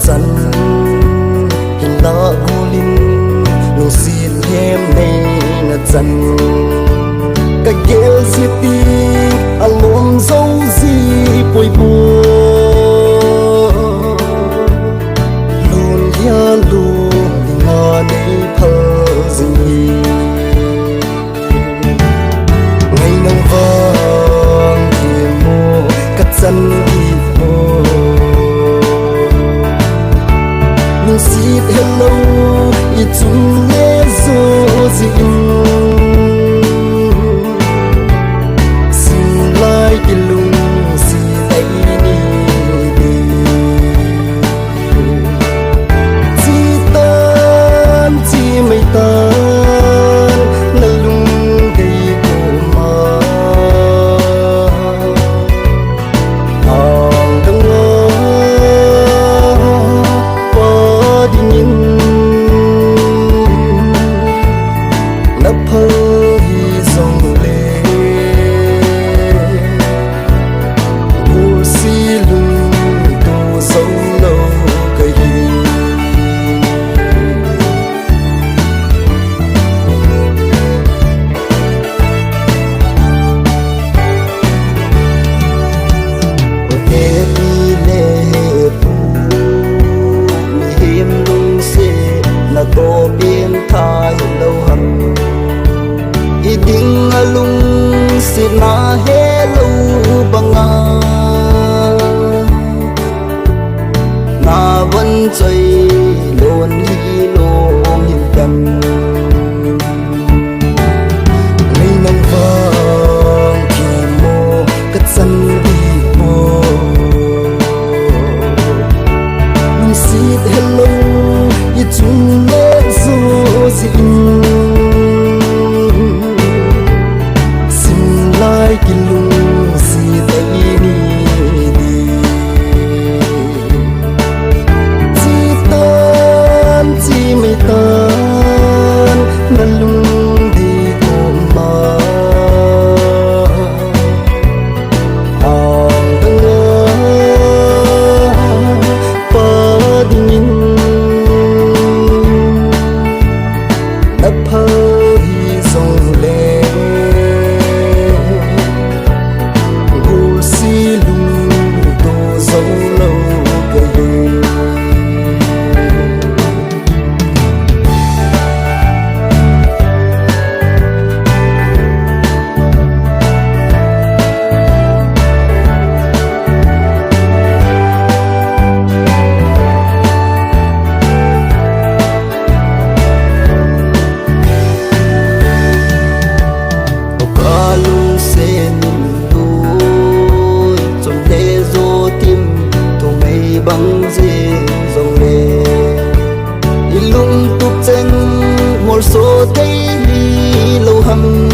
chân hình lỡ hồ linh nụ xịt thêm này là chân cái ghế xịt đi alone dấu gì bồi bùa luôn ya luôn ngờ đi thơ gì ngày nắng vàng thì mùa cắt chân đi vô nụ xịt hello ít chung nghe rồi gì có biến thái lâu hầm ý định lung xin na hết lâu bằng na vẫn chơi luôn hi lô nhìn cầm ngày nắng vàng thì mô cất sân đi mô nung xịt hello ít chung xin lại cái lung gì đây đi chỉ tan chỉ mấy tan là lung đi ôm mà hàng ngơ ba đi nhìn đắp hơi dòng lệ ngủ xí lung tô dấu lâu cây lung sen đuôi trong đê dô tim thùng mây băng dê dòng lệ lung tục chân một số thấy lâu hầm